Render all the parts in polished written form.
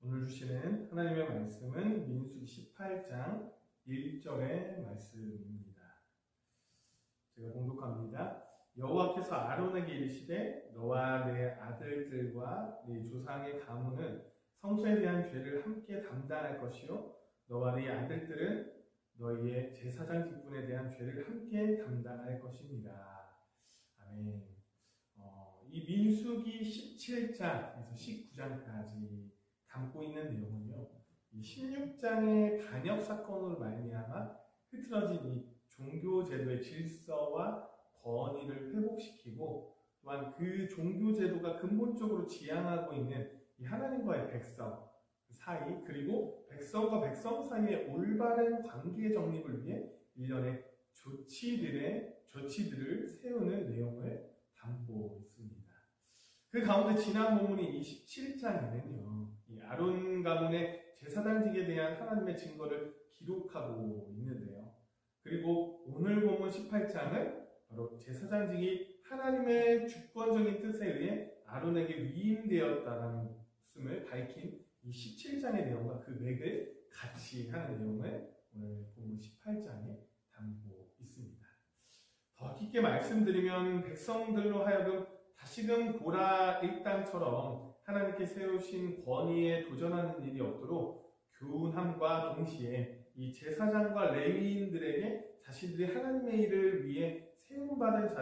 오늘 주시는 하나님의 말씀은 민수기 18장 1절의 말씀입니다. 제가 봉독합니다. 여호와께서 아론에게 이르시되 너와 내 아들들과 네 조상의 가문은 성소에 대한 죄를 함께 담당할 것이요 너와 네 아들들은 너희의 제사장 직분에 대한 죄를 함께 담당할 것입니다. 아멘. 이 민수기 17장에서 19장까지 담고 있는 내용은요, 이 16장의 반역 사건으로 말미암아 흐트러진 이 종교 제도의 질서와 권위를 회복시키고, 또한 그 종교 제도가 근본적으로 지향하고 있는 이 하나님과의 백성 사이, 그리고 백성과 백성 사이의 올바른 관계 정립을 위해 일련의 조치들을 세우는 내용을 담고 있습니다. 그 가운데 지난 본문인 27장에는요, 이 아론 가문의 제사장직에 대한 하나님의 증거를 기록하고 있는데요. 그리고 오늘 본문 18장은 바로 제사장직이 하나님의 주권적인 뜻에 의해 아론에게 위임되었다는 것을 밝힌 이 17장의 내용과 그 맥을 같이 하는 내용을 오늘 본문 18장에 담고 있습니다. 더 깊게 말씀드리면 백성들로 하여금 다시금 고라 일당처럼 하나님께 세우신 권위에 도전하는 일이 없도록 교훈함과 동시에 이 제사장과 레위인들에게 자신들이 하나님의 일을 위해 세움받은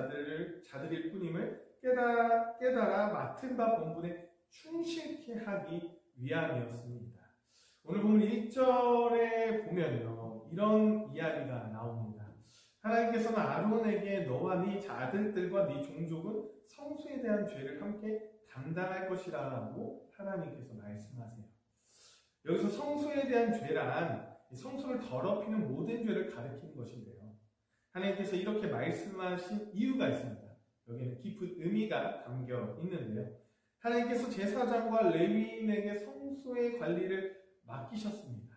자들일 뿐임을 깨달아 맡은 바 본분에 충실케 하기 위함이었습니다. 오늘 보면 1절에 보면요, 이런 이야기가 나옵니다. 하나님께서는 아론에게 너와 네 아들들과 네 종족은 성소에 대한 죄를 함께 담당할 것이라고 하나님께서 말씀하세요. 여기서 성소에 대한 죄란 성소를 더럽히는 모든 죄를 가리키는 것인데요. 하나님께서 이렇게 말씀하신 이유가 있습니다. 여기에는 깊은 의미가 담겨 있는데요. 하나님께서 제사장과 레위인에게 성소의 관리를 맡기셨습니다.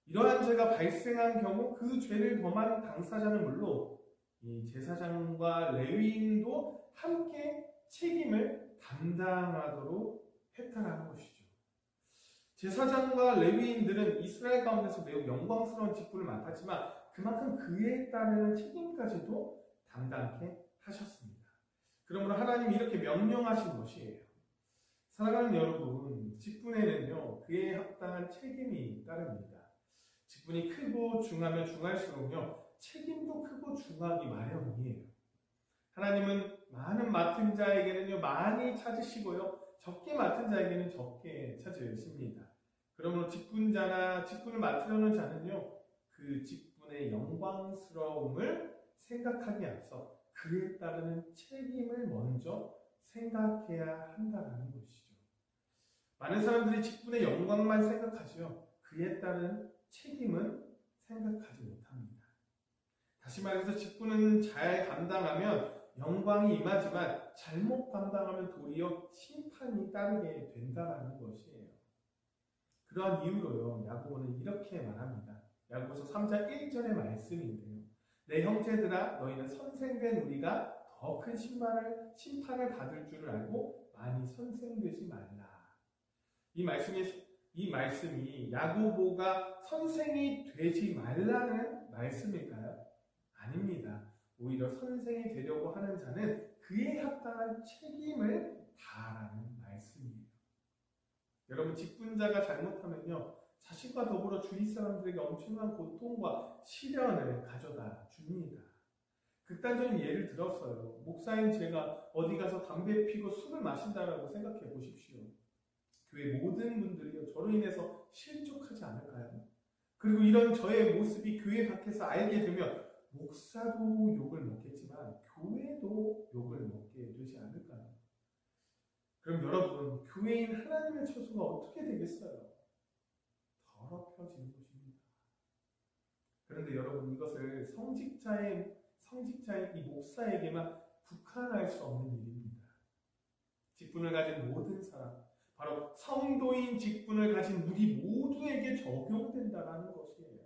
이러한 죄가 발생한 경우 그 죄를 범한 당사자는 물론 이 제사장과 레위인도 함께 책임을 담당하도록 했다는 것이죠. 제사장과 레위인들은 이스라엘 가운데서 매우 영광스러운 직분을 맡았지만 그만큼 그에 따르는 책임까지도 담당케 하셨습니다. 그러므로 하나님이 이렇게 명령하신 것이에요. 사랑하는 여러분, 직분에는요, 그에 합당한 책임이 따릅니다. 직분이 크고 중하면 중할수록요, 책임도 크고 중하기 마련이에요. 하나님은 많은 맡은 자에게는요, 많이 찾으시고요, 적게 맡은 자에게는 적게 찾으십니다. 그러므로 직분을 맡으려는 자는요, 그 직분의 영광스러움을 생각하기 앞서 그에 따르는 책임을 먼저 생각해야 한다는 것이죠. 많은 사람들이 직분의 영광만 생각하죠. 그에 따른 책임은 생각하지 못합니다. 다시 말해서 직분은 잘 감당하면 영광이 임하지만 잘못 감당하면 도리어 심판이 따르게 된다는 것이에요. 그러한 이유로요, 야고보는 이렇게 말합니다. 야고보서 3장 1절의 말씀인데요. 내 형제들아, 너희는 선생된 우리가 더 큰 심판을 받을 줄을 알고 많이 선생되지 말라. 이 말씀이 야고보가 선생이 되지 말라는 말씀일까요? 아닙니다. 오히려 선생이 되려고 하는 자는 그에 합당한 책임을 다하라는 말씀이에요. 여러분, 직분자가 잘못하면요, 자신과 더불어 주위 사람들에게 엄청난 고통과 시련을 가져다 줍니다. 극단적인 예를 들었어요. 목사인 제가 어디 가서 담배 피고 술을 마신다라고 생각해 보십시오. 교회 모든 분들이요, 저로 인해서 실족하지 않을까요? 그리고 이런 저의 모습이 교회 밖에서 알게 되면 목사도 욕을 먹겠지만 교회도 욕을 먹게 되지 않을까요? 그럼 여러분, 교회인 하나님의 처소가 어떻게 되겠어요? 더럽혀지는 것입니다. 그런데 여러분, 이것을 성직자인 이 목사에게만 국한할 수 없는 일입니다. 직분을 가진 모든 사람, 바로 성도인 직분을 가진 우리 모두에게 적용된다는 것이에요.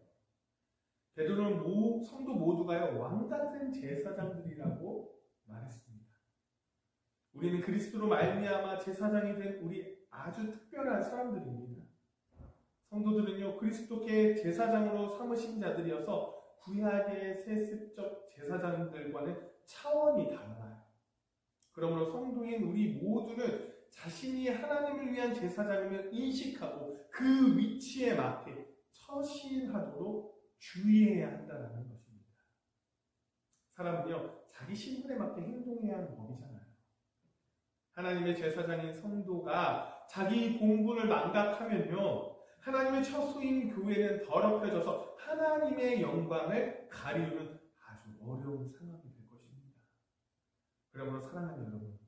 베드로는 성도 모두가요, 왕같은 제사장들이라고 말했습니다. 우리는 그리스도로 말미암아 제사장이 된 우리 아주 특별한 사람들입니다. 성도들은요, 그리스도께 제사장으로 삼으신 자들이어서 구약의 세습적 제사장들과는 차원이 달라요. 그러므로 성도인 우리 모두는 자신이 하나님을 위한 제사장임을 인식하고 그 위치에 맞게 처신하도록 주의해야 한다는 것입니다. 사람은요, 자기 신분에 맞게 행동해야 하는 법이잖아요. 하나님의 제사장인 성도가 자기 본분을 망각하면요, 하나님의 처소인 교회는 더럽혀져서 하나님의 영광을 가리우는 아주 어려운 상황이 될 것입니다. 그러므로 사랑하는 여러분,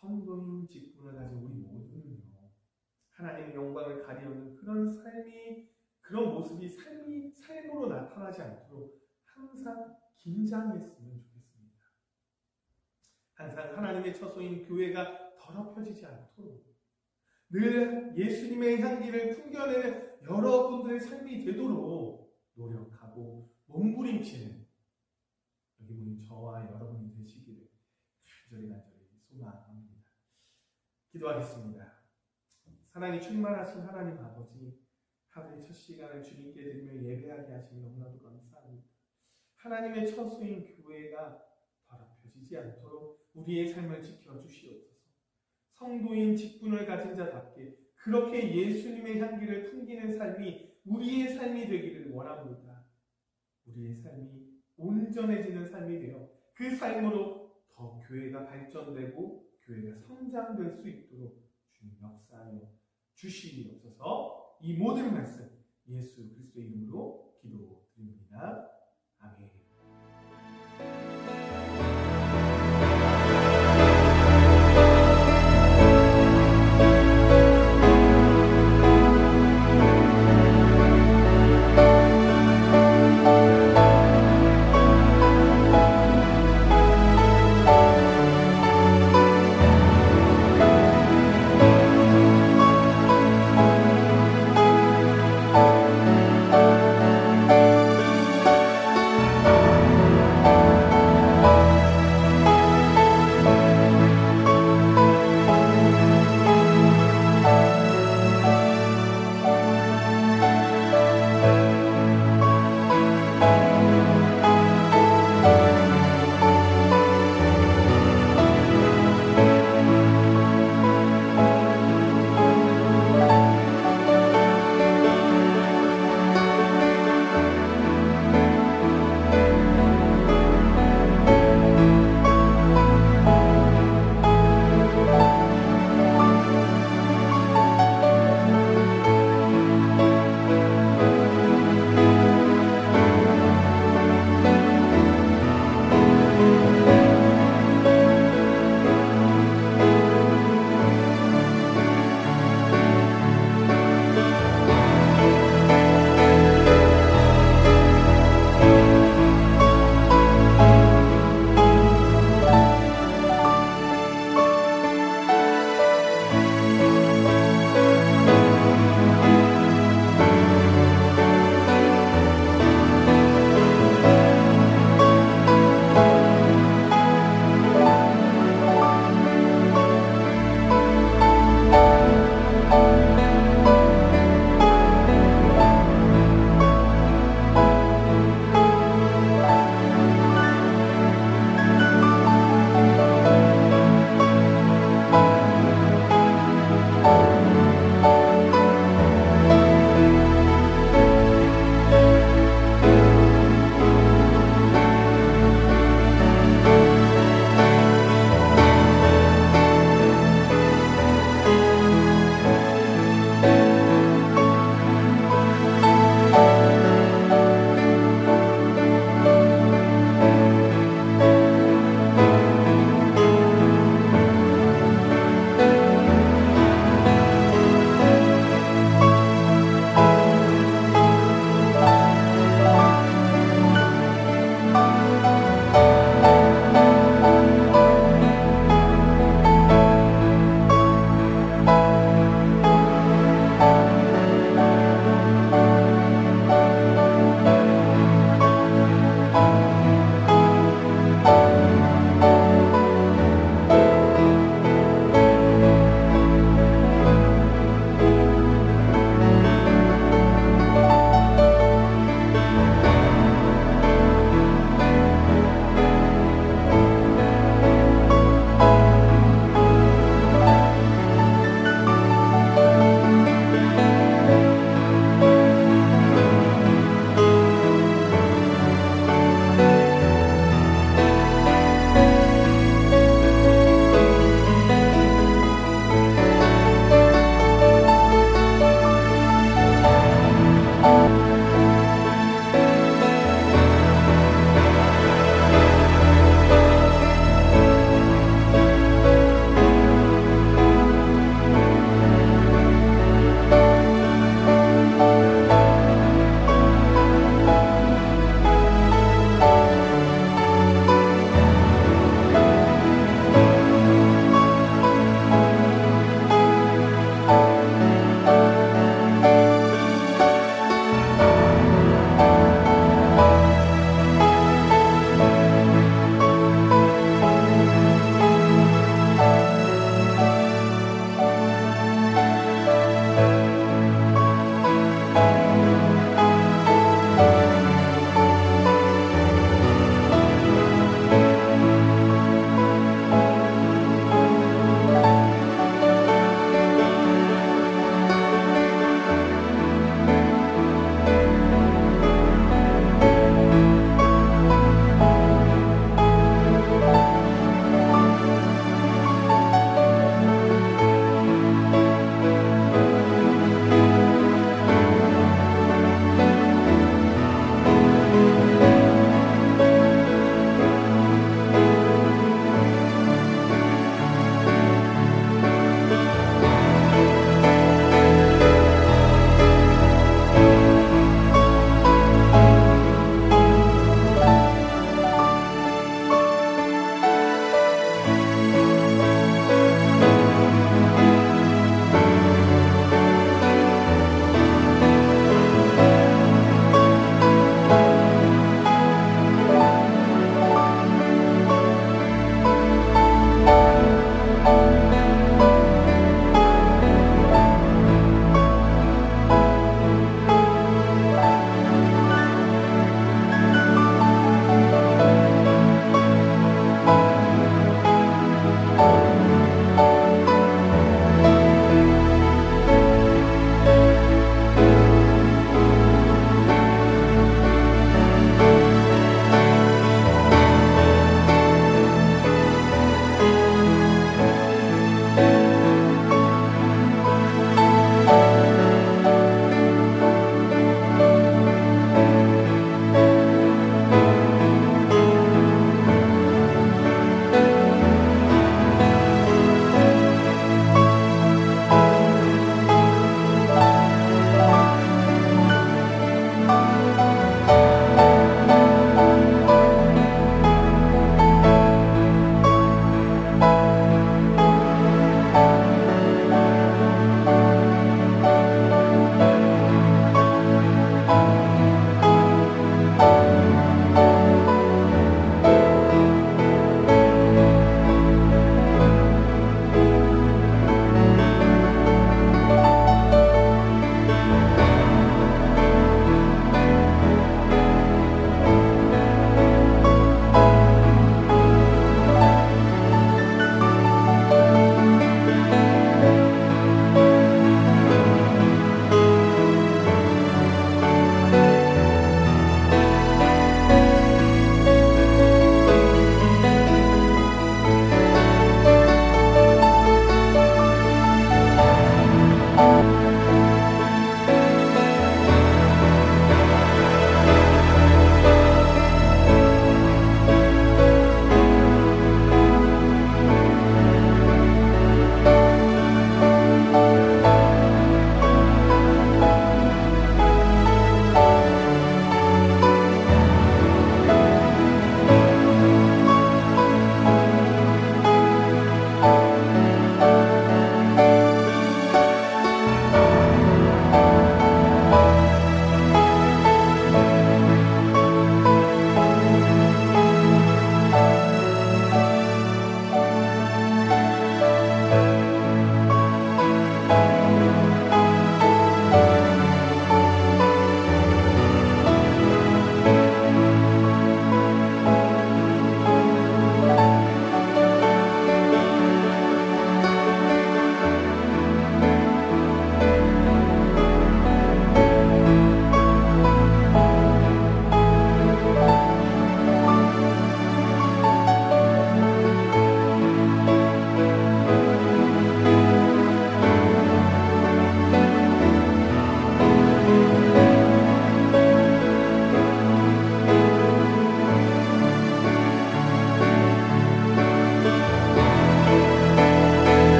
성도인 직분을 가진 우리 모두는요, 하나님의 영광을 가리우는 그런 모습이 삶으로 나타나지 않도록 항상 긴장했으면 좋겠습니다. 항상 하나님의 처소인 교회가 더럽혀지지 않도록 늘 예수님의 향기를 풍겨내는 여러분들의 삶이 되도록 노력하고 몸부림치는 여기 보니 저와 여러분이 되시기를 간절히 소망합니다. 기도하겠습니다. 사랑이 충만하신 하나님 아버지, 하루의 첫 시간을 주님께 드리며 예배하게 하시니 너무나도 감사합니다. 하나님의 처소인 교회가 더럽혀지지 않도록 우리의 삶을 지켜주시옵소서. 성도인 직분을 가진 자답게 그렇게 예수님의 향기를 풍기는 삶이 우리의 삶이 되기를 원합니다. 우리의 삶이 온전해지는 삶이 되어 그 삶으로 더 교회가 발전되고 교회가 성장될 수 있도록 주님 역사하여 주시옵소서. 이 모든 말씀 예수 그리스도의 이름으로 기도드립니다. 아멘.